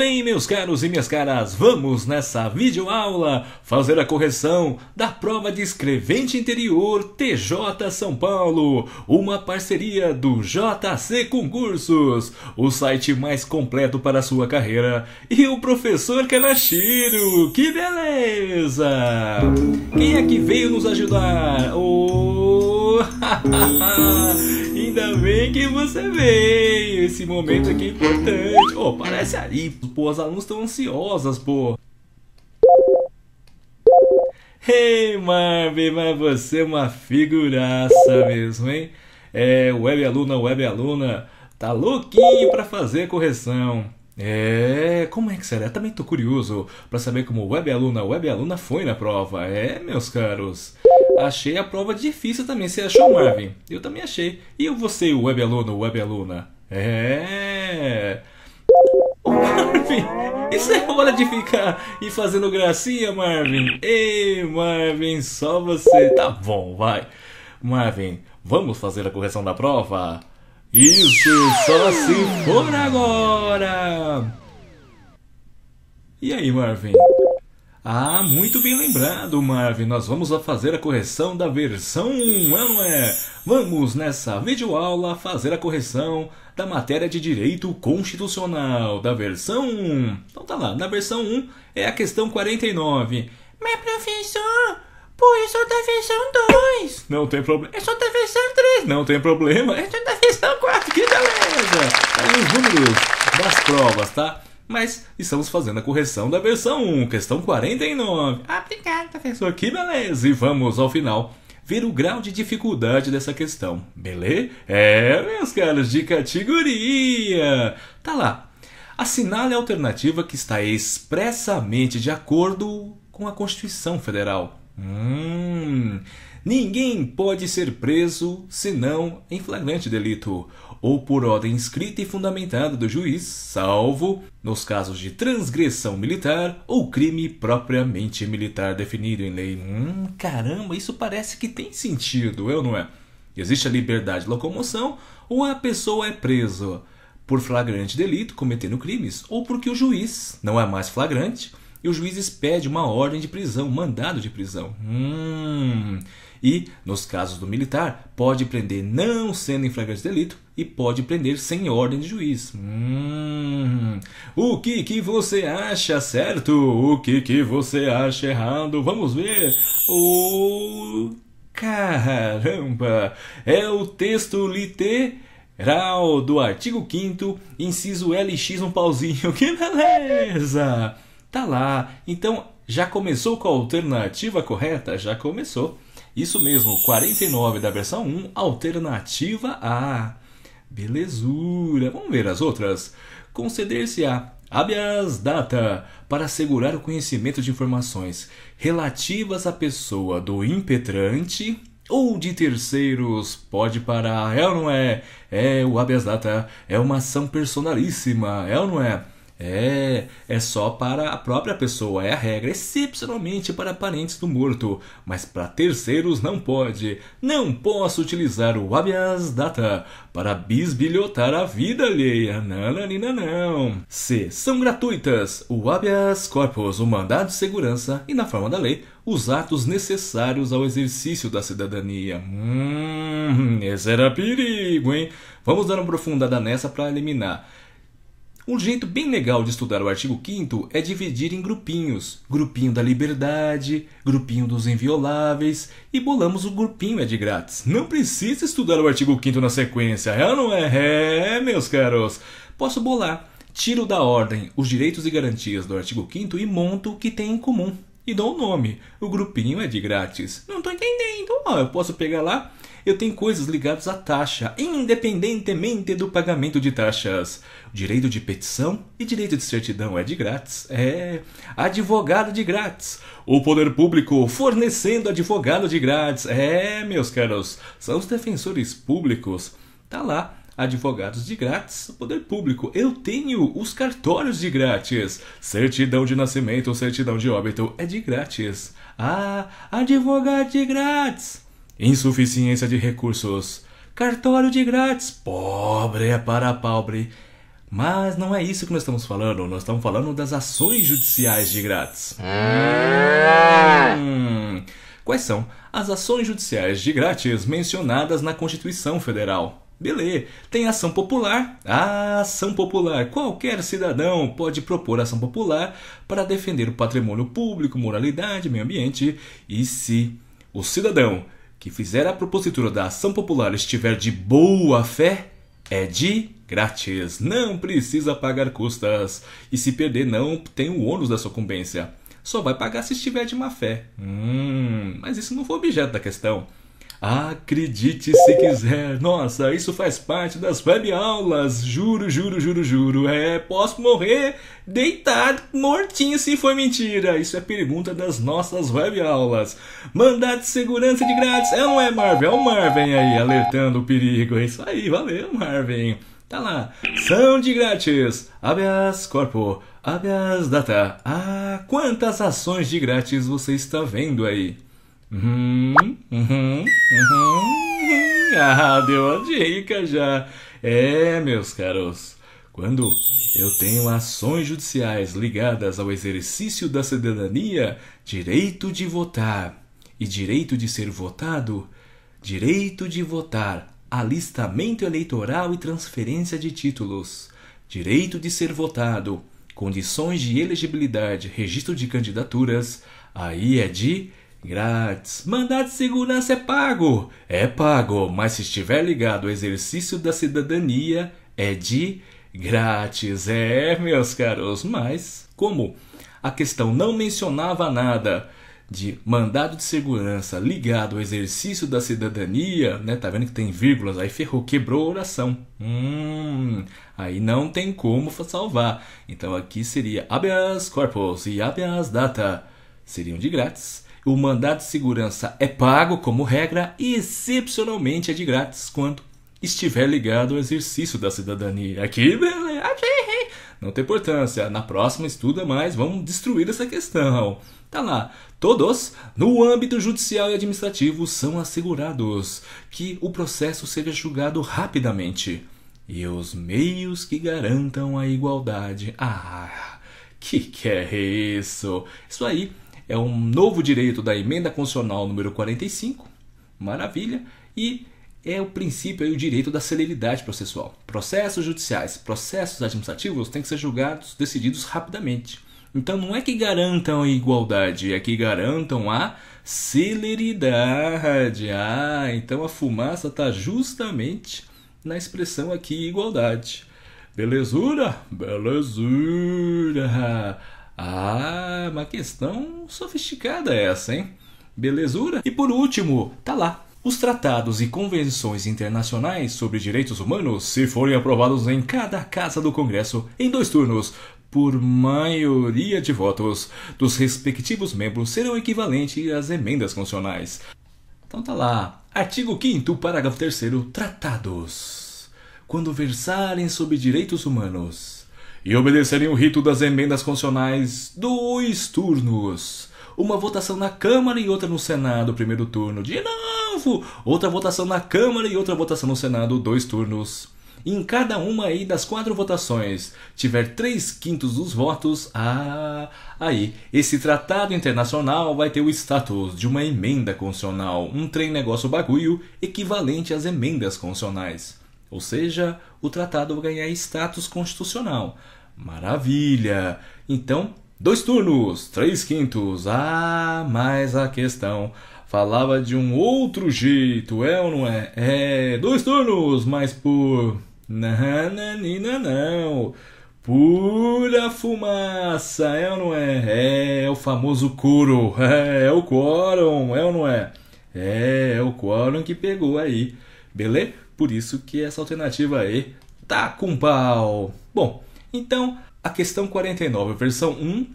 bem, meus caros e minhas caras? Vamos nessa videoaula fazer a correção da prova de escrevente interior TJ São Paulo, uma parceria do JC Concursos, o site mais completo para a sua carreira, e o professor Kanashiro. Que beleza! Quem é que veio nos ajudar? Ainda bem que você veio. Esse momento aqui é importante. Parece ali, pô, as alunas estão ansiosas, pô. Hey, Marvin, mas você é uma figuraça mesmo, hein? Web aluna, tá louquinho pra fazer a correção. Como é que será? Eu também tô curioso pra saber como web aluna foi na prova. Meus caros, achei a prova difícil também. Você achou, Marvin? Eu também achei. E você, web aluna? Marvin, isso é hora de ficar e fazendo gracinha, Marvin? Ei, Marvin, só você. Tá bom, vai. Marvin, vamos fazer a correção da prova? Isso, só se for agora! E aí, Marvin? Muito bem lembrado, Marvin. Nós vamos fazer a correção da versão 1, não é? Vamos nessa videoaula fazer a correção da matéria de Direito Constitucional da versão 1. Então tá lá, na versão 1 é a questão 49. Mas professor, pô, eu sou da versão 2. Não tem problema. Eu sou da versão 3. Não tem problema. Eu sou da versão 4. Que beleza! Aí os números das provas, tá? Mas estamos fazendo a correção da versão 1, questão 49. Obrigado, professor. Que beleza! E vamos ao final ver o grau de dificuldade dessa questão, beleza? Meus caros, de categoria! Tá lá. Assinale a alternativa que está expressamente de acordo com a Constituição Federal. Ninguém pode ser preso senão em flagrante delito ou por ordem escrita e fundamentada do juiz, salvo nos casos de transgressão militar ou crime propriamente militar definido em lei. Caramba, isso parece que tem sentido, ou não é? Existe a liberdade de locomoção ou a pessoa é presa por flagrante delito cometendo crimes ou porque o juiz não é mais flagrante e o juiz expede uma ordem de prisão, mandado de prisão. E, nos casos do militar, pode prender não sendo em flagrante delito e pode prender sem ordem de juiz. O que você acha certo? O que você acha errado? Vamos ver. Caramba! É o texto literal do artigo 5º, inciso LX, um pauzinho. Que beleza! Tá lá. Então, já começou com a alternativa correta? Já começou. Isso mesmo, 49 da versão 1, alternativa A. Belezura. Vamos ver as outras. Conceder-se-á habeas data para assegurar o conhecimento de informações relativas à pessoa do impetrante ou de terceiros. Pode parar, ou não é? O habeas data é uma ação personalíssima, ou não é? É só para a própria pessoa, é a regra, excepcionalmente para parentes do morto, mas para terceiros não pode. Não posso utilizar o habeas data para bisbilhotar a vida alheia. Não. C. São gratuitas o habeas corpus, o mandado de segurança e, na forma da lei, os atos necessários ao exercício da cidadania. Esse era perigo, hein? Vamos dar uma aprofundada nessa para eliminar. Um jeito bem legal de estudar o artigo 5º é dividir em grupinhos. Grupinho da liberdade, grupinho dos invioláveis e bolamos o grupinho de grátis. Não precisa estudar o artigo 5º na sequência, ou não é? Meus caros. Posso bolar. Tiro da ordem os direitos e garantias do artigo 5º e monto o que tem em comum. E dou o nome. O grupinho é de grátis. Não tô entendendo. Eu posso pegar lá. Eu tenho coisas ligadas à taxa, independentemente do pagamento de taxas. Direito de petição e direito de certidão é de grátis. Advogado de grátis. O poder público fornecendo advogado de grátis. Meus caros, são os defensores públicos. Tá lá, advogados de grátis, poder público. Eu tenho os cartórios de grátis. Certidão de nascimento ou certidão de óbito é de grátis. Advogado de grátis. Insuficiência de recursos. Cartório de grátis. Pobre é para pobre. Mas não é isso que nós estamos falando das ações judiciais de grátis. Quais são as ações judiciais de grátis mencionadas na Constituição Federal? Beleza, tem ação popular. A ação popular. Qualquer cidadão pode propor ação popular para defender o patrimônio público, moralidade, meio ambiente. E se o cidadão que fizer a propositura da ação popular estiver de boa fé, é de grátis. Não precisa pagar custas. E se perder, não tem o ônus da sucumbência. Só vai pagar se estiver de má fé. Mas isso não foi objeto da questão. Acredite se quiser. Nossa, isso faz parte das web aulas. Juro. Posso morrer deitado, mortinho se for mentira. Isso é pergunta das nossas web aulas. Mandado de segurança de grátis. Não é, Marvin? É o Marvin aí, alertando o perigo. É isso aí, valeu, Marvin. Tá lá. São de grátis. Habeas corpus, habeas data. Quantas ações de grátis você está vendo aí? Deu a dica já. Meus caros, quando eu tenho ações judiciais ligadas ao exercício da cidadania, direito de votar e direito de ser votado, direito de votar, alistamento eleitoral e transferência de títulos, direito de ser votado, condições de elegibilidade, registro de candidaturas, aí é de grátis. Mandado de segurança é pago, mas se estiver ligado ao exercício da cidadania, é de grátis. Meus caros, mas como a questão não mencionava nada de mandado de segurança ligado ao exercício da cidadania, né? Tá vendo que tem vírgulas, aí ferrou, quebrou a oração. Aí não tem como salvar. Então aqui seria habeas corpus e habeas data seriam de grátis. O mandado de segurança é pago como regra e excepcionalmente é de grátis quando estiver ligado ao exercício da cidadania. Aqui, beleza. Não tem importância. Na próxima estuda mais, vamos destruir essa questão. Tá lá. Todos, no âmbito judicial e administrativo, são assegurados que o processo seja julgado rapidamente. E os meios que garantam a igualdade. Que é isso? Isso aí é um novo direito da Emenda Constitucional número 45. Maravilha. E é o princípio e o direito da celeridade processual. Processos judiciais, processos administrativos têm que ser julgados, decididos rapidamente. Então não é que garantam a igualdade, é que garantam a celeridade. Então a fumaça está justamente na expressão aqui igualdade. Belezura? Uma questão sofisticada essa, hein? Belezura? E por último, tá lá. Os tratados e convenções internacionais sobre direitos humanos, se forem aprovados em cada casa do Congresso em 2 turnos, por maioria de votos dos respectivos membros, serão equivalentes às emendas constitucionais. Então tá lá. Artigo 5º, parágrafo 3º, tratados. Quando versarem sobre direitos humanos e obedecerem o rito das emendas constitucionais, 2 turnos. Uma votação na Câmara e outra no Senado, primeiro turno. De novo, outra votação na Câmara e outra votação no Senado, 2 turnos. E em cada uma aí das 4 votações tiver 3/5 dos votos, aí esse tratado internacional vai ter o status de uma emenda constitucional, um trem negócio bagulho equivalente às emendas constitucionais. Ou seja, o tratado vai ganhar status constitucional. Maravilha! Então, 2 turnos, 3/5. Mas a questão falava de um outro jeito, ou não é? 2 turnos, mas por... Não. Pura fumaça, ou não é? É o famoso coro. É o quórum, ou não é? É o quórum que pegou aí. Beleza? Por isso que essa alternativa aí tá com pau. Bom, então a questão 49, versão 1,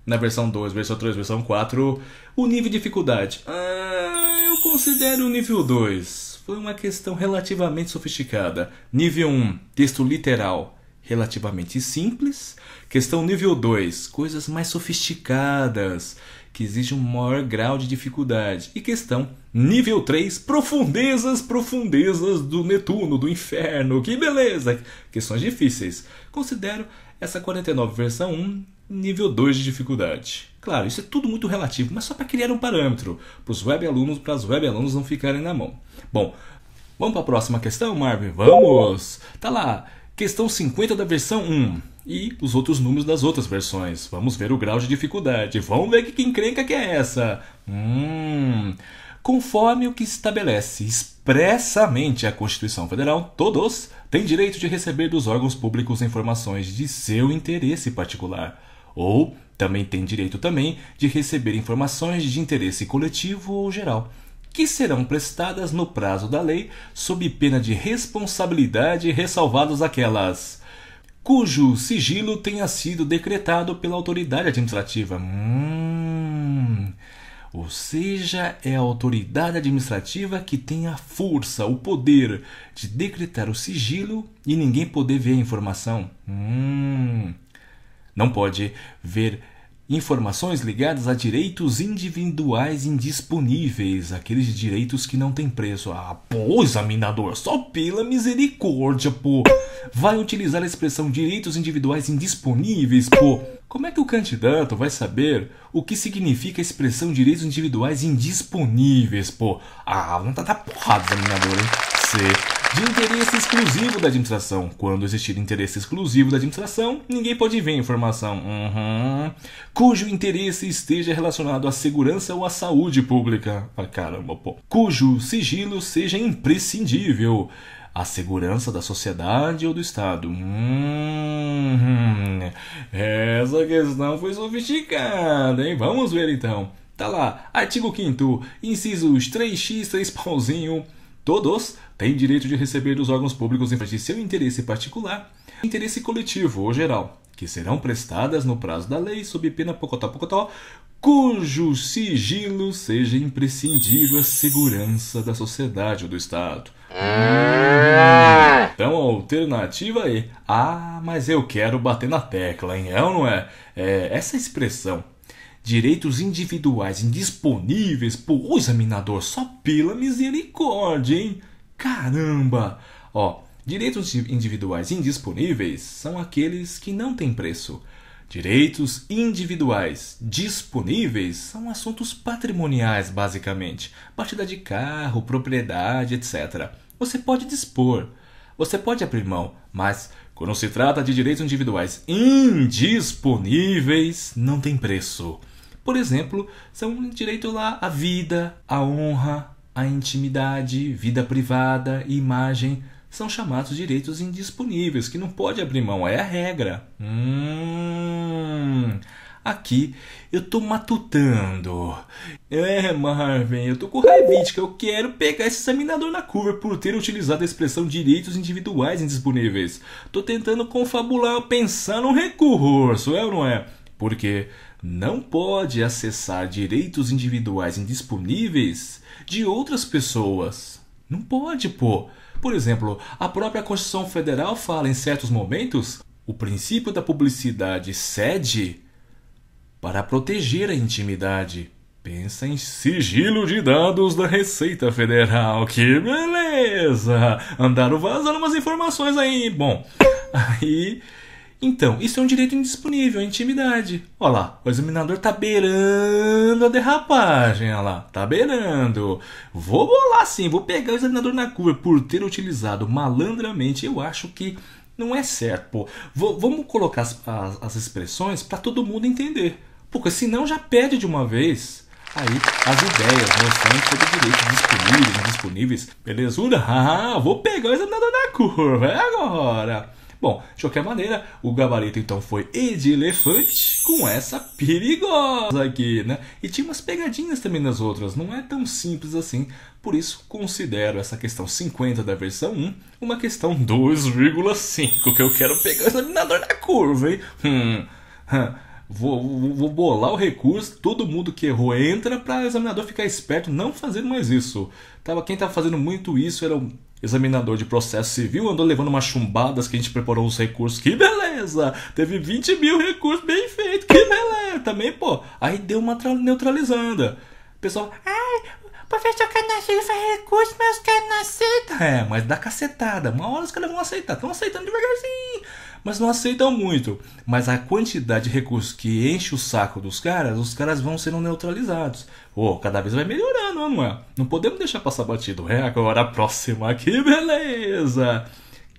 na versão 2, versão 3, versão 4, o nível de dificuldade. Eu considero o nível 2. Foi uma questão relativamente sofisticada. Nível 1, texto literal, relativamente simples. Questão nível 2, coisas mais sofisticadas. que exige um maior grau de dificuldade. E questão nível 3, profundezas do Netuno, do inferno. Que beleza! Questões difíceis. Considero essa 49 versão 1 nível 2 de dificuldade. Claro, isso é tudo muito relativo, mas só para criar um parâmetro para os web alunos não ficarem na mão. Bom, vamos para a próxima questão, Marvin? Vamos! Tá lá, questão 50 da versão 1 e os outros números das outras versões. Vamos ver o grau de dificuldade. Vamos ver que encrenca que é essa. Conforme o que estabelece expressamente a Constituição Federal, todos têm direito de receber dos órgãos públicos informações de seu interesse particular, ou também têm direito de receber informações de interesse coletivo ou geral, que serão prestadas no prazo da lei, sob pena de responsabilidade, ressalvados aquelas cujo sigilo tenha sido decretado pela autoridade administrativa. Ou seja, é a autoridade administrativa que tem a força, o poder de decretar o sigilo e ninguém poder ver a informação. Não pode ver informações ligadas a direitos individuais indisponíveis, aqueles direitos que não têm preço. Examinador, só pela misericórdia, vai utilizar a expressão direitos individuais indisponíveis, Como é que o candidato vai saber o que significa a expressão direitos individuais indisponíveis, não tá porrada, examinador, hein? C. De interesse exclusivo da administração. Quando existir interesse exclusivo da administração, ninguém pode ver a informação. Cujo interesse esteja relacionado à segurança ou à saúde pública. Caramba, Cujo sigilo seja imprescindível à segurança da sociedade ou do Estado. Essa questão foi sofisticada, hein? Vamos ver então. Tá lá, artigo 5º, incisos 3x, 3 pauzinho. Todos têm direito de receber dos órgãos públicos de seu interesse particular, interesse coletivo ou geral, que serão prestadas no prazo da lei, sob pena pocotó, cujo sigilo seja imprescindível à segurança da sociedade ou do Estado. Então a alternativa é mas eu quero bater na tecla, hein? É ou não é? Essa expressão direitos individuais indisponíveis, examinador, só pela misericórdia, hein? Caramba! Direitos individuais indisponíveis são aqueles que não têm preço. Direitos individuais disponíveis são assuntos patrimoniais, basicamente. Partida de carro, propriedade, etc. Você pode dispor, você pode abrir mão, mas quando se trata de direitos individuais indisponíveis, não tem preço. Por exemplo, são direito lá à vida, à honra, à intimidade, vida privada e imagem. São chamados direitos indisponíveis, que não pode abrir mão, é a regra. Aqui eu tô matutando. Marvin, eu tô com raivítica. Eu quero pegar esse examinador na curva por ter utilizado a expressão direitos individuais indisponíveis. Tô tentando confabular, pensar num recurso, é ou não é? Porque não pode acessar direitos individuais indisponíveis de outras pessoas. Não pode, Por exemplo, a própria Constituição Federal fala em certos momentos o princípio da publicidade cede para proteger a intimidade. Pensa em sigilo de dados da Receita Federal. Que beleza! Andaram vazando umas informações aí. Bom, então, isso é um direito indisponível, a intimidade. Olha lá, o examinador tá beirando a derrapagem, olha lá, tá beirando. Vou bolar sim, vou pegar o examinador na curva por ter utilizado malandramente. Eu acho que não é certo, Vamos colocar as expressões para todo mundo entender, porque senão já perde de uma vez. Aí, as ideias, noções sobre direitos disponíveis, indisponíveis. Belezura? Vou pegar o examinador na curva, é agora. Bom, de qualquer maneira, o gabarito então foi E de elefante com essa perigosa aqui, né? E tinha umas pegadinhas também nas outras, não é tão simples assim. Por isso, considero essa questão 50 da versão 1 uma questão 2,5, que eu quero pegar o examinador na curva, hein? Vou bolar o recurso, todo mundo que errou entra para o examinador ficar esperto, não fazer mais isso. Quem estava fazendo muito isso era o examinador de processo civil, andou levando umas chumbadas que a gente preparou os recursos. Que beleza! Teve 20 mil recursos, bem feito, que beleza! também, pô, aí deu uma neutralizada. O pessoal, Ai, o professor Canacilho faz recurso, mas os caras não aceitam. mas dá cacetada. Uma hora os caras vão aceitar. Estão aceitando devagarzinho, mas não aceitam muito. Mas a quantidade de recursos que enche o saco dos caras, os caras vão sendo neutralizados. Cada vez vai melhorando, não é? Não podemos deixar passar batido. Agora a próxima aqui, beleza.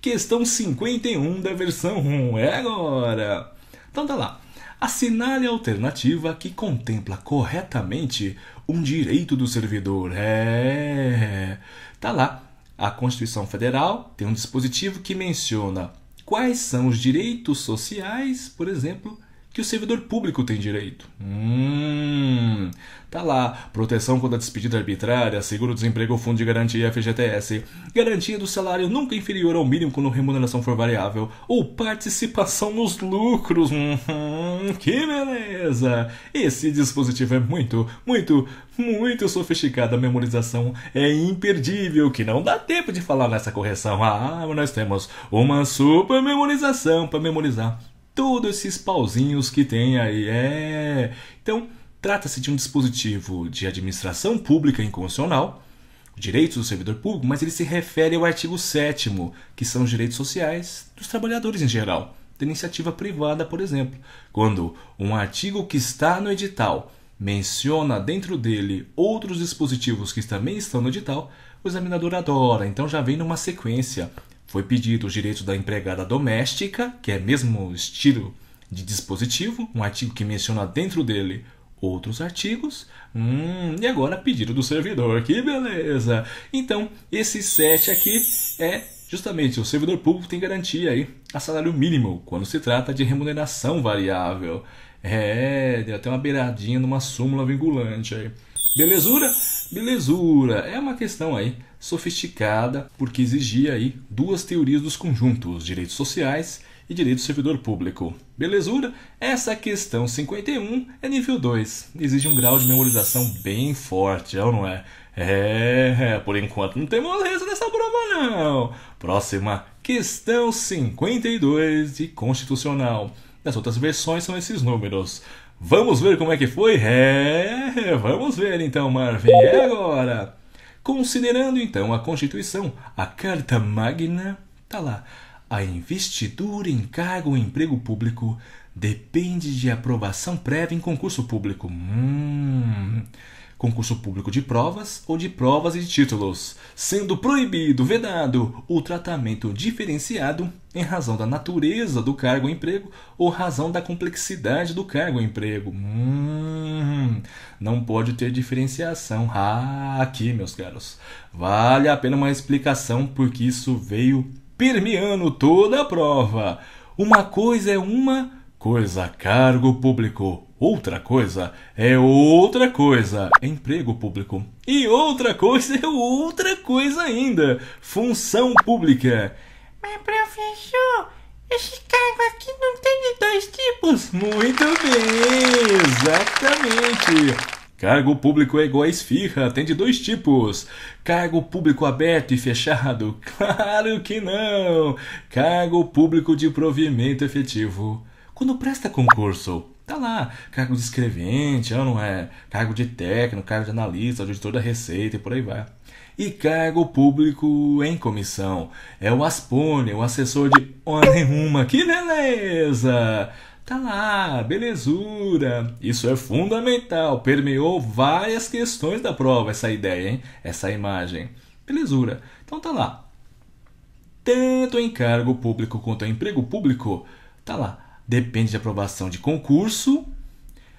Questão 51 da versão 1. É agora. Então tá lá. Assinale a alternativa que contempla corretamente um direito do servidor. Tá lá. A Constituição Federal tem um dispositivo que menciona quais são os direitos sociais, por exemplo, que o servidor público tem direito. Tá lá. Proteção contra a despedida arbitrária, seguro-desemprego, fundo de garantia, FGTS, garantia do salário nunca inferior ao mínimo quando a remuneração for variável, ou participação nos lucros. Que beleza! Esse dispositivo é muito sofisticado. A memorização é imperdível, que não dá tempo de falar nessa correção. Mas nós temos uma super memorização para memorizar todos esses pauzinhos que tem aí. Então, trata-se de um dispositivo de administração pública inconstitucional, direitos do servidor público, mas ele se refere ao artigo 7º, que são os direitos sociais dos trabalhadores em geral, da iniciativa privada, por exemplo. Quando um artigo que está no edital menciona dentro dele outros dispositivos que também estão no edital, o examinador adora, então já vem numa sequência. Foi pedido os direitos da empregada doméstica, que é mesmo estilo de dispositivo, um artigo que menciona dentro dele outros artigos. E agora pedido do servidor, que beleza! Então, esse 7 aqui é justamente o servidor público tem garantia aí a salário mínimo quando se trata de remuneração variável. Deu até uma beiradinha numa súmula vinculante aí. Belezura? Belezura. É uma questão aí sofisticada, porque exigia aí duas teorias dos conjuntos, direitos sociais e direito do servidor público. Belezura? Essa questão 51 é nível 2. Exige um grau de memorização bem forte, não é? Por enquanto não tem moleza nessa prova não. Próxima, questão 52 de Constitucional. Nas outras versões são esses números. Vamos ver como é que foi? Vamos ver então, Marvin. Agora. Considerando então a Constituição, a Carta Magna, tá lá. A investidura em cargo ou emprego público depende de aprovação prévia em concurso público. Concurso público de provas ou de provas e de títulos, sendo proibido, vedado, o tratamento diferenciado em razão da natureza do cargo ou emprego ou razão da complexidade do cargo ou emprego. Não pode ter diferenciação. Aqui, meus caros, vale a pena uma explicação, porque isso veio permeando toda a prova. Uma coisa é uma coisa, cargo público. Outra coisa é outra coisa, emprego público. E outra coisa é outra coisa ainda, função pública. Mas, professor, esse cargo aqui não tem de dois tipos? Muito bem, exatamente. Cargo público é igual a esfirra, tem de dois tipos. Cargo público aberto e fechado? Claro que não. Cargo público de provimento efetivo. Quando presta concurso, tá lá, cargo de escrevente, não é? Cargo de técnico, cargo de analista, auditor da Receita e por aí vai. E cargo público em comissão. É o ASPONE, o assessor de honra nenhuma. Que beleza! Tá lá, belezura. Isso é fundamental, permeou várias questões da prova, essa ideia, hein? Essa imagem. Belezura. Então tá lá. Tanto em cargo público quanto em emprego público, tá lá. Depende de aprovação de concurso,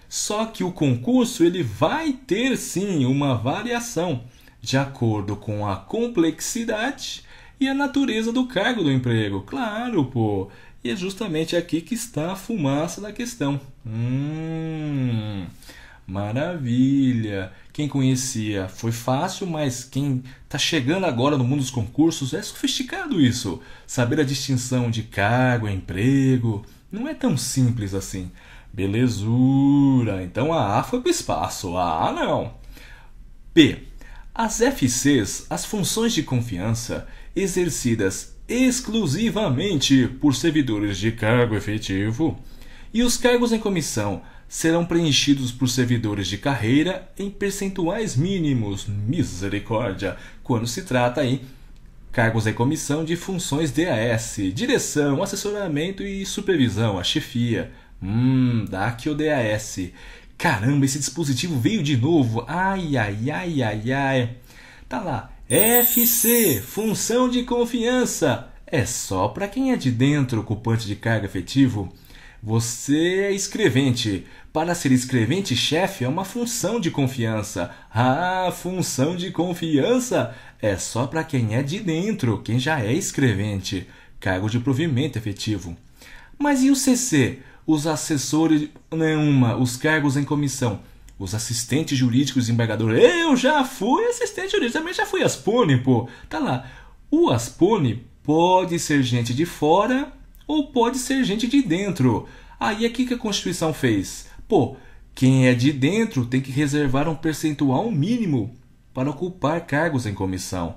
só que o concurso ele vai ter sim uma variação de acordo com a complexidade e a natureza do cargo do emprego. Claro, pô. E é justamente aqui que está a fumaça da questão. Maravilha. Quem conhecia foi fácil, mas quem está chegando agora no mundo dos concursos é sofisticado isso. Saber a distinção de cargo, emprego, não é tão simples assim. Belezura. Então a A foi para o espaço. A não. B. As FCs, as funções de confiança, exercidas exclusivamente por servidores de cargo efetivo, e os cargos em comissão serão preenchidos por servidores de carreira em percentuais mínimos, misericórdia, quando se trata aí cargos em comissão de funções DAS, direção, assessoramento e supervisão, a chefia. Dá aqui o DAS. Caramba, esse dispositivo veio de novo. Ai. Tá lá. FC, função de confiança. É só para quem é de dentro, ocupante de cargo efetivo. Você é escrevente. Para ser escrevente-chefe é uma função de confiança. Função de confiança é só para quem é de dentro, quem já é escrevente. Cargo de provimento efetivo. Mas e o CC? Os assessores... os cargos em comissão. Os assistentes jurídicos e embargadores. Eu já fui assistente jurídico, também já fui Aspone, pô. Tá lá. O Aspone pode ser gente de fora ou pode ser gente de dentro. Aí aqui que a Constituição fez. Quem é de dentro tem que reservar um percentual mínimo para ocupar cargos em comissão.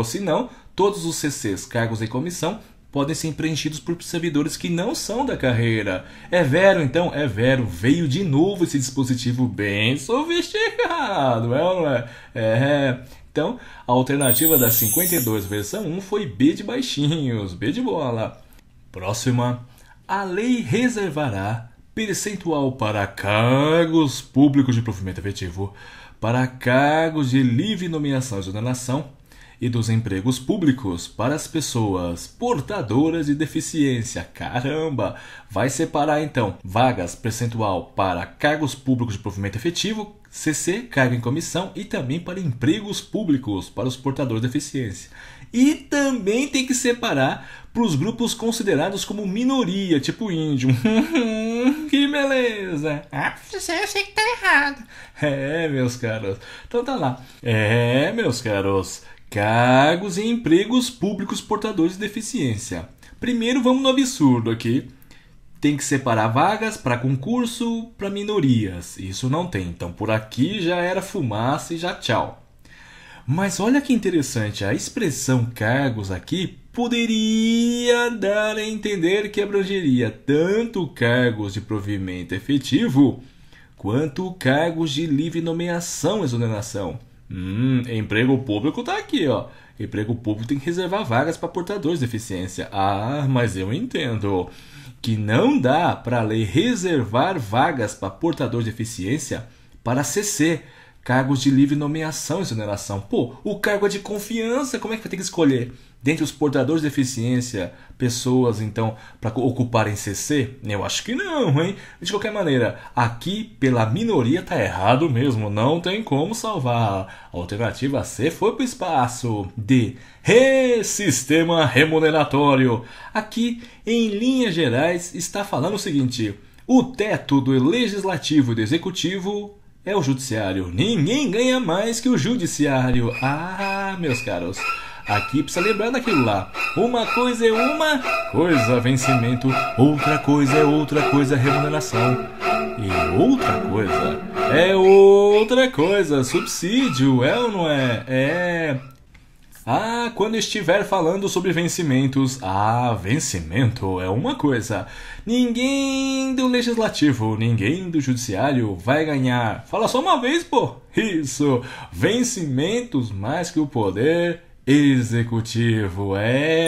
Senão, todos os CCs, cargos em comissão, podem ser preenchidos por servidores que não são da carreira. É vero, então? É vero. Veio de novo esse dispositivo bem sofisticado, não é? Então, a alternativa da 52 versão 1 foi B de baixinhos, B de bola. Próxima. A lei reservará percentual para cargos públicos de provimento efetivo, para cargos de livre nomeação e exoneração e dos empregos públicos para as pessoas portadoras de deficiência. Caramba! Vai separar então vagas percentual para cargos públicos de provimento efetivo, CC, cargo em comissão, e também para empregos públicos para os portadores de deficiência. E também tem que separar para os grupos considerados como minoria, tipo índio. Que beleza! Isso aí eu sei que tá errado. Meus caros. Então tá lá. Meus caros. Cargos e empregos públicos portadores de deficiência. Primeiro vamos no absurdo aqui. Tem que separar vagas para concurso para minorias. Isso não tem. Então por aqui já era fumaça e já tchau. Mas olha que interessante. A expressão cargos aqui poderia dar a entender que abrangeria tanto cargos de provimento efetivo quanto cargos de livre nomeação e exoneração. Emprego público tá aqui, ó. Emprego público tem que reservar vagas para portadores de deficiência. Mas eu entendo que não dá para a lei reservar vagas para portadores de deficiência para CC, cargos de livre nomeação e exoneração. O cargo é de confiança, como é que vai ter que escolher? Dentre os portadores de deficiência, pessoas, então, para ocuparem CC? Eu acho que não, hein? De qualquer maneira, aqui, pela minoria, tá errado mesmo. Não tem como salvar. A alternativa C foi para o espaço. D. Sistema remuneratório. Aqui, em linhas gerais, está falando o seguinte. O teto do legislativo e do executivo é o judiciário. Ninguém ganha mais que o judiciário. Meus caros. Aqui precisa lembrar daquilo lá. Uma coisa é uma coisa, vencimento. Outra coisa é outra coisa, remuneração. E outra coisa é outra coisa, subsídio. É ou não é? Quando estiver falando sobre vencimentos. Vencimento é uma coisa. Ninguém do legislativo, ninguém do judiciário vai ganhar. Fala só uma vez, pô. Isso. Vencimentos mais que o poder executivo.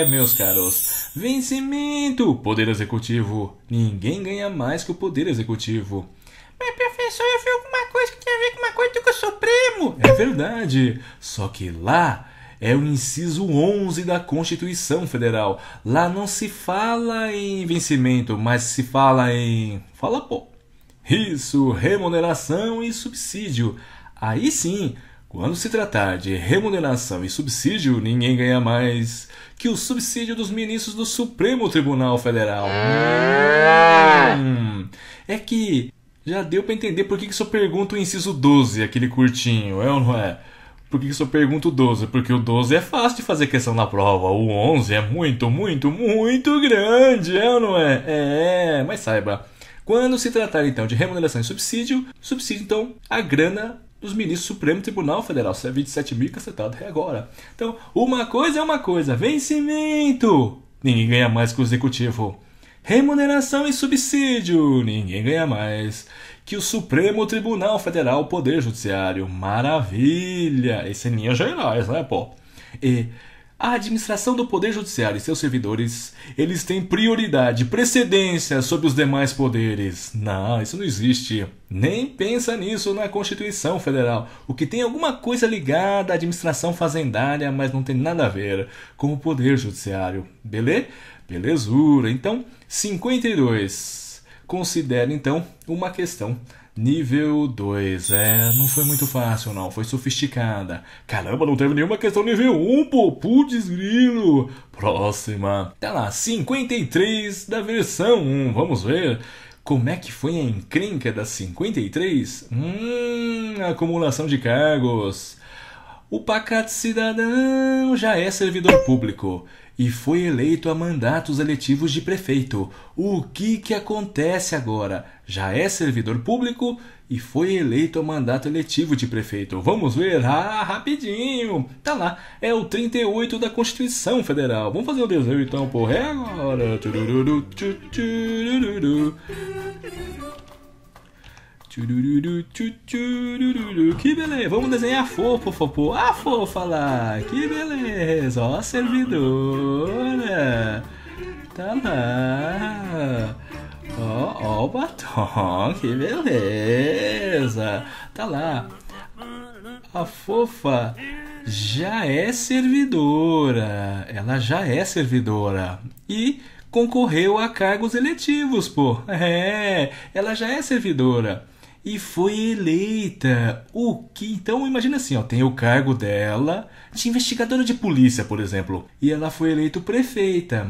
Meus caros. Vencimento. Poder executivo. Ninguém ganha mais que o poder executivo. Mas professor, eu vi alguma coisa que tem a ver com uma coisa do Supremo. É verdade. Só que lá é o inciso 11 da Constituição Federal. Lá não se fala em vencimento, mas se fala em... Isso, remuneração e subsídio. Aí sim, quando se tratar de remuneração e subsídio, ninguém ganha mais que o subsídio dos ministros do Supremo Tribunal Federal. É que já deu para entender por que só pergunto o inciso 12, aquele curtinho, é ou não é? Por que só pergunto o 12? Porque o 12 é fácil de fazer questão na prova. O 11 é muito, muito, muito grande, é ou não é? Mas saiba, quando se tratar então de remuneração e subsídio, então a grana dos ministros do Supremo Tribunal Federal. Isso é 27 mil cacetado, é agora. Então, uma coisa é uma coisa. Vencimento. Ninguém ganha mais que o executivo. remuneração e subsídio, ninguém ganha mais que o Supremo Tribunal Federal, Poder Judiciário. Maravilha! Esse é linhas gerais, né, pô? E a administração do Poder Judiciário e seus servidores, eles têm prioridade, precedência sobre os demais poderes. Não, isso não existe. Nem pensa nisso na Constituição Federal. O que tem alguma coisa ligada à administração fazendária, mas não tem nada a ver com o Poder Judiciário. Belezura. Então, 52. Considere, então, uma questão nível 2. Não foi muito fácil, não. Foi sofisticada. Caramba, não teve nenhuma questão nível 1, pô. Putz, grilo. Próxima. Tá lá, 53 da versão 1. Vamos ver como é que foi a encrenca da 53. Acumulação de cargos. O pacato cidadão já é servidor público e foi eleito a mandatos eletivos de prefeito. O que acontece agora? Já é servidor público e foi eleito a mandato eletivo de prefeito. Vamos ver? Rapidinho. Tá lá. É o 38 da Constituição Federal. Vamos fazer o desenho então, porra. É agora. Que beleza, vamos desenhar a fofa, pô. A fofa lá, que beleza, ó a servidora, tá lá, ó o batom, que beleza, tá lá, a fofa já é servidora, ela já é servidora e concorreu a cargos eletivos, pô, ela já é servidora. E foi eleita. O que? Então, imagina assim, ó, tem o cargo dela de investigadora de polícia, por exemplo. E ela foi eleita prefeita.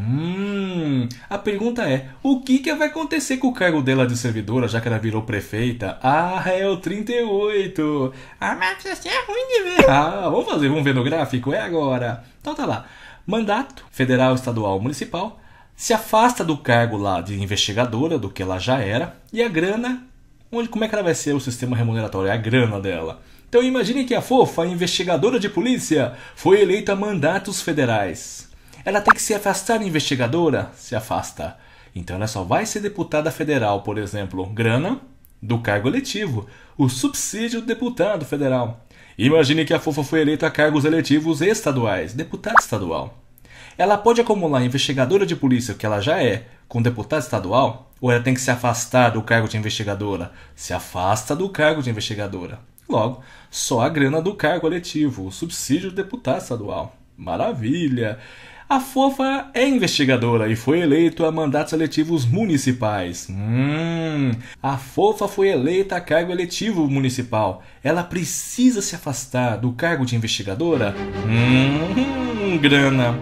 A pergunta é, o que vai acontecer com o cargo dela de servidora, já que ela virou prefeita? É o 38. Mas isso é ruim de ver. Vamos ver no gráfico? É agora. Então tá lá. Mandato federal, estadual, municipal. Se afasta do cargo lá de investigadora, do que ela já era. E a grana... Como é que ela vai ser o sistema remuneratório? É a grana dela. Então imagine que a fofa, a investigadora de polícia, foi eleita a mandatos federais. Ela tem que se afastar da investigadora? Se afasta. Então ela só vai ser deputada federal, por exemplo. Grana do cargo eletivo. O subsídio do deputado federal. Imagine que a fofa foi eleita a cargos eletivos estaduais. Deputado estadual. Ela pode acumular investigadora de polícia, que ela já é, com deputado estadual? Ou ela tem que se afastar do cargo de investigadora? Se afasta do cargo de investigadora. Logo, só a grana do cargo eletivo, o subsídio do deputado estadual. Maravilha! A fofa é investigadora e foi eleita a mandatos eletivos municipais. A fofa foi eleita a cargo eletivo municipal. Ela precisa se afastar do cargo de investigadora? Grana.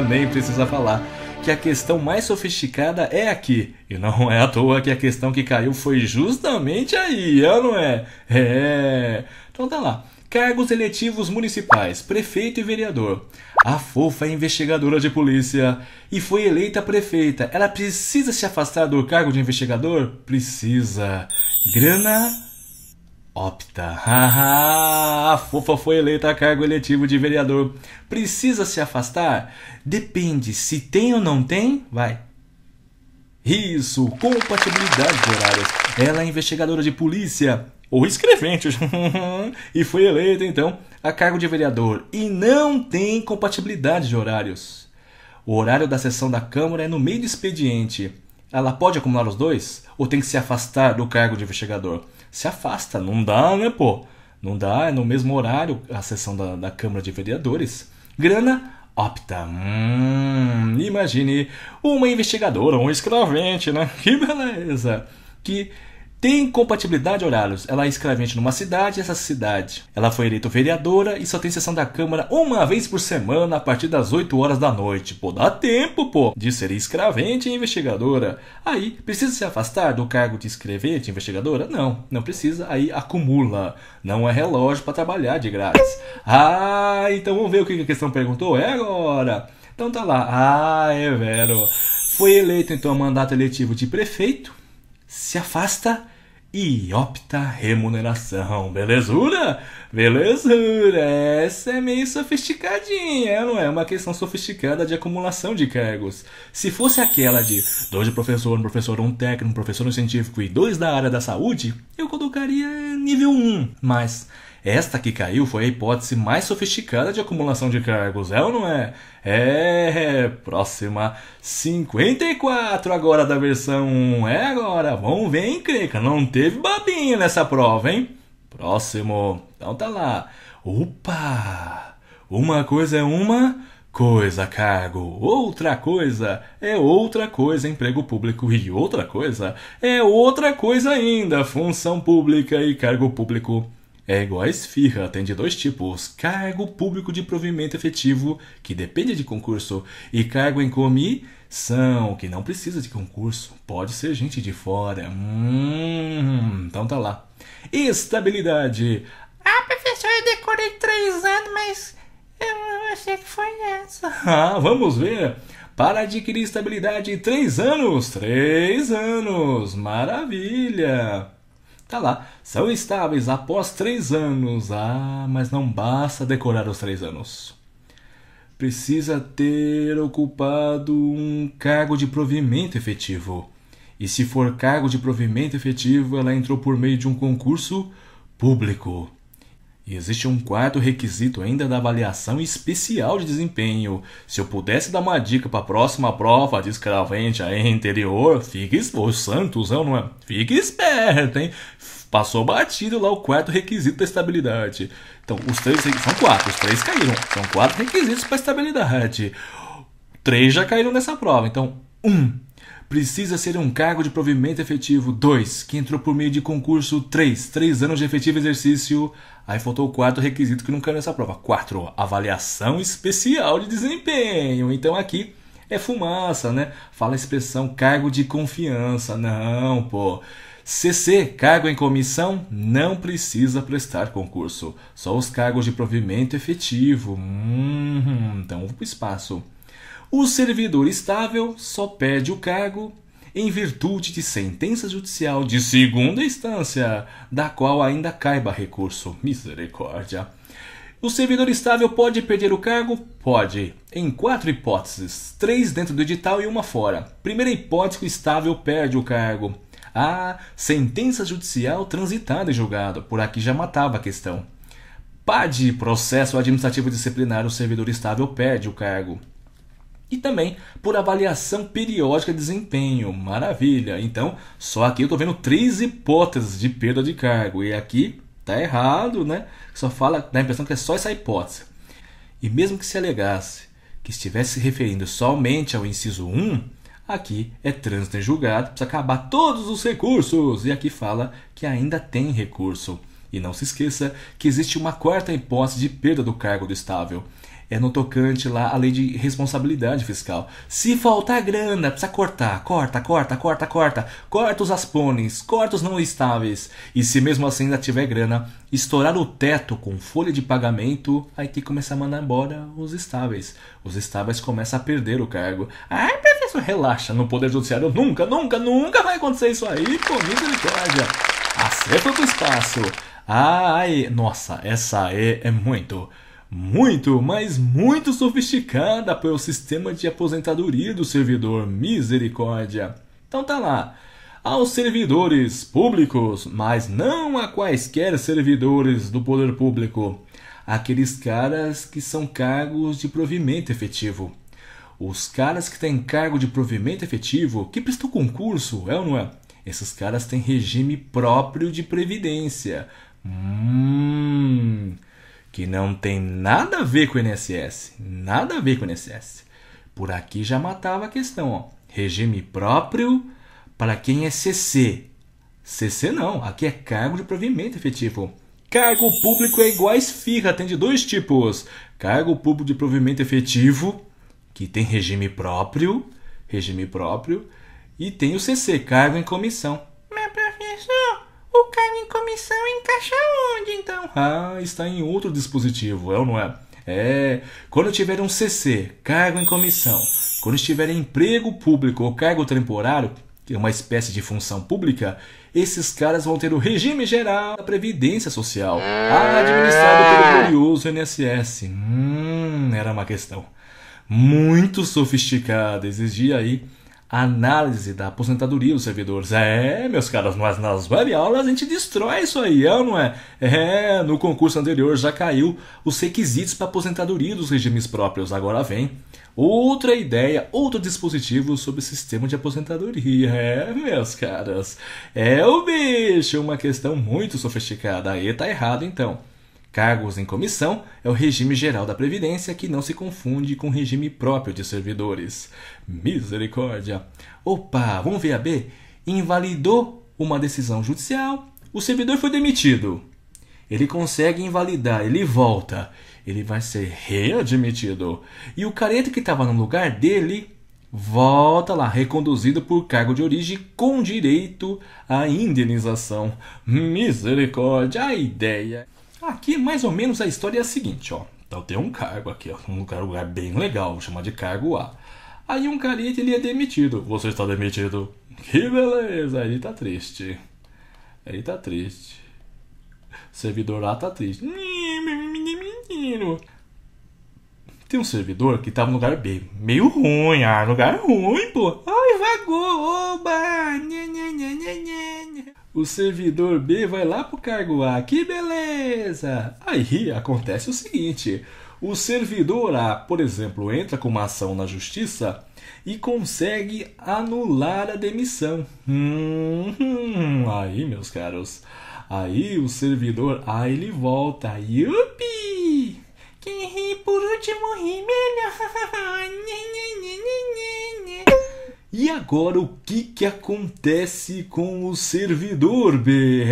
Nem precisa falar que a questão mais sofisticada é aqui. E não é à toa que a questão que caiu foi justamente aí, não é? Então tá lá. Cargos eletivos municipais, prefeito e vereador. A fofa é investigadora de polícia e foi eleita prefeita. Ela precisa se afastar do cargo de investigador? Precisa. Grana... opta. A fofa foi eleita a cargo eletivo de vereador. Precisa se afastar? Depende. Se tem ou não tem, vai. Isso, compatibilidade de horários. Ela é investigadora de polícia ou escrevente e foi eleita, então, a cargo de vereador. E não tem compatibilidade de horários. O horário da sessão da Câmara é no meio do expediente. Ela pode acumular os dois? Ou tem que se afastar do cargo de investigador? Se afasta, não dá, né, pô? Não dá, é no mesmo horário a sessão da Câmara de Vereadores. Grana, opta. Imagine uma investigadora, um escrevente, né? Que beleza! Que tem compatibilidade de horários. Ela é escrevente numa cidade, essa cidade. Ela foi eleita vereadora e só tem sessão da Câmara uma vez por semana a partir das 8 horas da noite. Pô, dá tempo, pô, de ser escrevente e investigadora. Aí, precisa se afastar do cargo de escrevente e investigadora? Não, não precisa. Aí, acumula. Não é relógio para trabalhar de grátis. Então vamos ver o que a questão perguntou? É agora. Então tá lá. É vero. Foi eleito, então, mandato eletivo de prefeito. Se afasta e opta remuneração. Belezura? Belezura. Essa é meio sofisticadinha, não é? Uma questão sofisticada de acumulação de cargos. Se fosse aquela de 2 de professor, um professor, um técnico, um professor um científico e 2 da área da saúde, eu colocaria nível 1. Mas esta que caiu foi a hipótese mais sofisticada de acumulação de cargos, é ou não é? Próxima 54 agora da versão 1. Agora, vamos ver, hein, Creca? Não teve babinha nessa prova, hein? Próximo. Então tá lá. Opa! Uma coisa é uma coisa, cargo. Outra coisa é outra coisa, emprego público. E outra coisa é outra coisa ainda, função pública e cargo público. É igual a esfirra, tem de 2 tipos: cargo público de provimento efetivo, que depende de concurso, e cargo em comissão, que não precisa de concurso, pode ser gente de fora. Então tá lá. Estabilidade. Ah, professor, eu decorei 3 anos, mas eu achei que foi essa. Vamos ver. Para adquirir estabilidade, 3 anos. 3 anos. Maravilha. Tá lá, são estáveis após 3 anos. Mas não basta decorar os 3 anos. Precisa ter ocupado um cargo de provimento efetivo. E se for cargo de provimento efetivo, ela entrou por meio de um concurso público. E existe um 4º requisito ainda da avaliação especial de desempenho. Se eu pudesse dar uma dica para a próxima prova de escravente aí interior, fique o Santos, não é? Fique esperto, hein? Passou batido lá o 4º requisito da estabilidade. Então, os 3 são 4, os 3 caíram. São 4 requisitos para estabilidade. 3 já caíram nessa prova. Então, 1. Precisa ser um cargo de provimento efetivo. 2. Que entrou por meio de concurso. 3 anos de efetivo exercício. Aí faltou o 4º requisito que não caiu nessa prova. 4. Avaliação especial de desempenho. Então aqui é fumaça, né? Fala a expressão cargo de confiança. Não, pô. CC, cargo em comissão, não precisa prestar concurso. Só os cargos de provimento efetivo. Então vou pro espaço. O servidor estável só perde o cargo em virtude de sentença judicial de 2ª instância, da qual ainda caiba recurso. Misericórdia. O servidor estável pode perder o cargo? Pode. Em 4 hipóteses. 3 dentro do edital e 1 fora. Primeira hipótese, o estável perde o cargo. Sentença judicial transitada em julgado. Por aqui já matava a questão. PAD, processo administrativo disciplinar, o servidor estável perde o cargo. E também por avaliação periódica de desempenho. Maravilha. Então, só aqui eu estou vendo 3 hipóteses de perda de cargo. E aqui tá errado, né? Só fala, dá a impressão que é só essa hipótese. E mesmo que se alegasse que estivesse se referindo somente ao inciso 1, aqui é trânsito em julgado, precisa acabar todos os recursos. E aqui fala que ainda tem recurso. E não se esqueça que existe uma 4ª hipótese de perda do cargo do estável. É no tocante lá a lei de responsabilidade fiscal. Se faltar grana, precisa cortar. Corta os aspones, corta os não estáveis. E se mesmo assim ainda tiver grana, estourar o teto com folha de pagamento, aí tem que começar a mandar embora os estáveis. Os estáveis começam a perder o cargo. Ai, professor, relaxa, no Poder Judiciário nunca vai acontecer isso aí, pô, misericórdia. Acerta do espaço. Nossa, essa é muito, mas muito sofisticada pelo sistema de aposentadoria do servidor. Misericórdia. Então tá lá. Aos servidores públicos, mas não a quaisquer servidores do poder público. Aqueles caras que são cargos de provimento efetivo. Os caras que têm cargo de provimento efetivo, que prestou concurso, é ou não é? Esses caras têm regime próprio de previdência. Que não tem nada a ver com o INSS. Nada a ver com o INSS. Por aqui já matava a questão, ó. Regime próprio para quem é CC. CC não, aqui é cargo de provimento efetivo. Cargo público é igual a esfirra, tem de 2 tipos. Cargo público de provimento efetivo, que tem regime próprio, e tem o CC, cargo em comissão. Mas, professor, o cargo em comissão encaixa onde, então? Está em outro dispositivo, é ou não é? Quando tiver um CC, cargo em comissão, quando estiver em emprego público ou cargo temporário, que é uma espécie de função pública, esses caras vão ter o regime geral da Previdência Social, administrado pelo glorioso INSS. Era uma questão muito sofisticada, exigia aí a análise da aposentadoria dos servidores. Meus caras, mas nas web aulas a gente destrói isso aí, ou não é? No concurso anterior já caiu os requisitos para aposentadoria dos regimes próprios. Agora vem outra ideia, outro dispositivo sobre o sistema de aposentadoria. Meus caras, o bicho, uma questão muito sofisticada. Aí tá errado então. Cargos em comissão é o regime geral da Previdência, que não se confunde com o regime próprio de servidores. Misericórdia! Opa, vamos ver a B? Invalidou uma decisão judicial, o servidor foi demitido. Ele consegue invalidar, ele volta, ele vai ser readmitido. E o careta que estava no lugar dele volta lá, reconduzido por cargo de origem com direito à indenização. Misericórdia, a ideia... Aqui, mais ou menos, a história é a seguinte, ó. Então tem um cargo aqui, ó. Um lugar bem legal, vou chamar de cargo A. Aí um carinha, ele é demitido. Você está demitido. Que beleza. Ele tá triste. O servidor A tá triste. Menino. Tem um servidor que tava no lugar B. Meio ruim, lugar ruim, pô. Ai, vagou, oba. O servidor B vai lá pro cargo A, que beleza! Aí acontece o seguinte, o servidor A, por exemplo, entra com uma ação na justiça e consegue anular a demissão. Aí, meus caros, aí o servidor A, ele volta, yupi! Quem ri por último ri melhor. E agora o que acontece com o servidor B?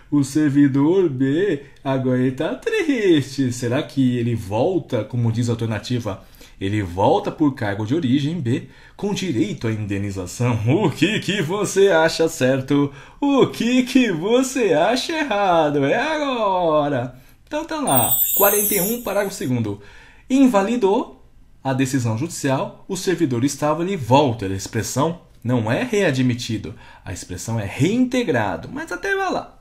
O servidor B agora ele tá triste. Será que ele volta, como diz a alternativa, ele volta por cargo de origem B com direito à indenização? O que você acha certo? O que você acha errado? É agora! Então tá lá, 41, parágrafo 2º. Invalidou a decisão judicial, o servidor estável ele volta. A expressão não é readmitido, a expressão é reintegrado, mas até vai lá.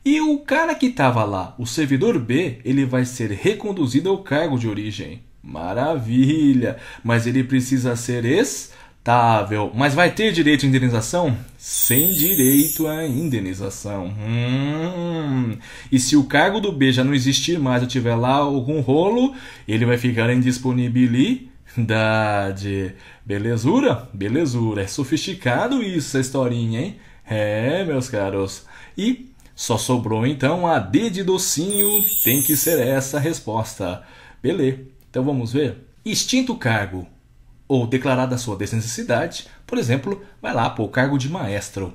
E o cara que estava lá, o servidor B, ele vai ser reconduzido ao cargo de origem. Maravilha! Mas ele precisa ser estável. Mas vai ter direito à indenização? Sem direito à indenização. E se o cargo do B já não existir mais, ou tiver lá algum rolo, ele vai ficar em disponibilidade. Belezura? Belezura. É sofisticado isso, essa historinha, hein? Meus caros. E só sobrou então a D de docinho. Tem que ser essa a resposta. Beleza. Então vamos ver. Extinto o cargo ou declarada a sua desnecessidade, por exemplo, vai lá para o cargo de maestro.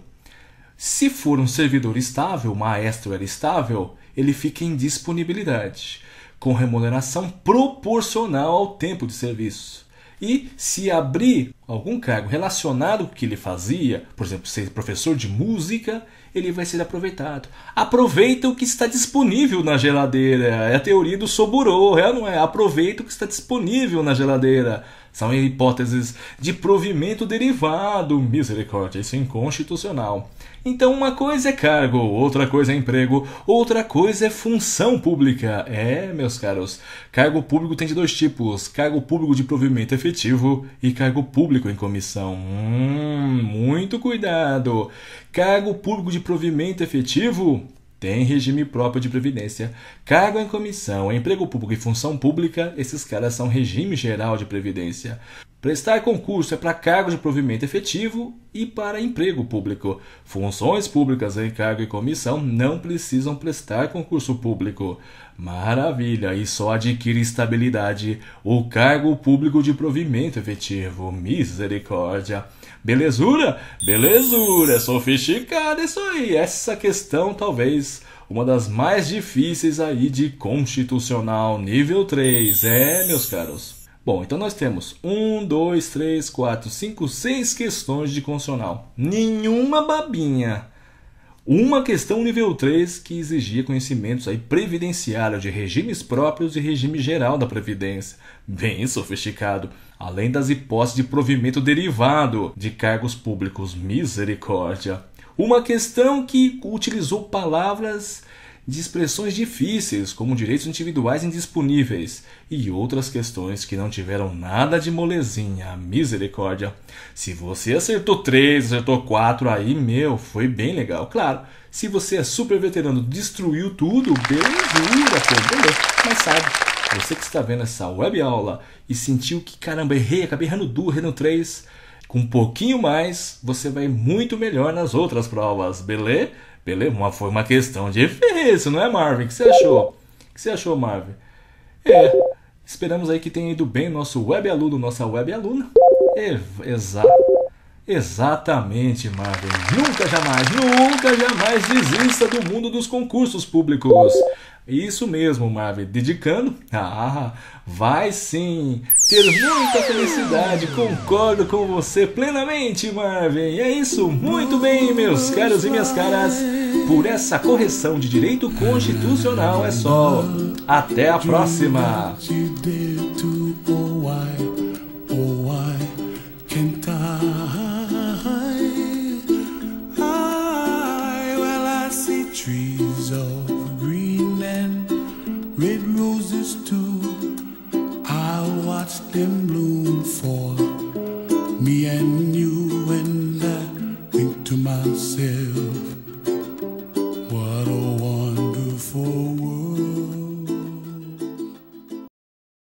Se for um servidor estável, maestro era estável, ele fica em disponibilidade, com remuneração proporcional ao tempo de serviço. E se abrir algum cargo relacionado com o que ele fazia, por exemplo, ser professor de música, ele vai ser aproveitado. Aproveita o que está disponível na geladeira. É a teoria do Soburô, não é? Aproveita o que está disponível na geladeira. São hipóteses de provimento derivado. Misericórdia, isso é inconstitucional. Então uma coisa é cargo, outra coisa é emprego, outra coisa é função pública. Meus caros, cargo público tem de dois tipos: cargo público de provimento efetivo e cargo público em comissão. Muito cuidado! Cargo público de provimento efetivo tem regime próprio de previdência. Cargo em comissão, emprego público e função pública, esses caras são regime geral de previdência. Prestar concurso é para cargo de provimento efetivo e para emprego público. Funções públicas em cargo e comissão não precisam prestar concurso público. Maravilha! E só adquire estabilidade o cargo público de provimento efetivo. Misericórdia! Belezura? Belezura! É sofisticado isso aí! Essa questão talvez uma das mais difíceis aí de constitucional nível 3. Meus caros. Bom, então nós temos 1, 2, 3, 4, 5, 6 questões de constitucional. Nenhuma babinha. Uma questão nível 3 que exigia conhecimentos aí previdenciários de regimes próprios e regime geral da Previdência. Bem sofisticado. Além das hipóteses de provimento derivado de cargos públicos. Misericórdia. Uma questão que utilizou palavras de expressões difíceis, como direitos individuais indisponíveis, e outras questões que não tiveram nada de molezinha, misericórdia. Se você acertou 3, acertou 4, aí, foi bem legal. Claro, se você é super veterano, destruiu tudo, beleza, pô, beleza. Mas sabe, você que está vendo essa web aula e sentiu que, caramba, errei, acabei errando 2, errando 3, com um pouquinho mais, você vai muito melhor nas outras provas, beleza? Foi uma questão difícil, não é, Marvin? O que você achou? O que você achou, Marvin? Esperamos aí que tenha ido bem o nosso web aluno, nossa web aluna. Exatamente, Marvin. Nunca jamais desista do mundo dos concursos públicos. Isso mesmo, Marvin. Dedicando? Vai sim. Ter muita felicidade. Concordo com você plenamente, Marvin. É isso. Muito bem, meus caros e minhas caras. Por essa correção de direito constitucional é só. Até a próxima. Trees of green and red roses too. I watch them bloom for me and you, and I think to myself,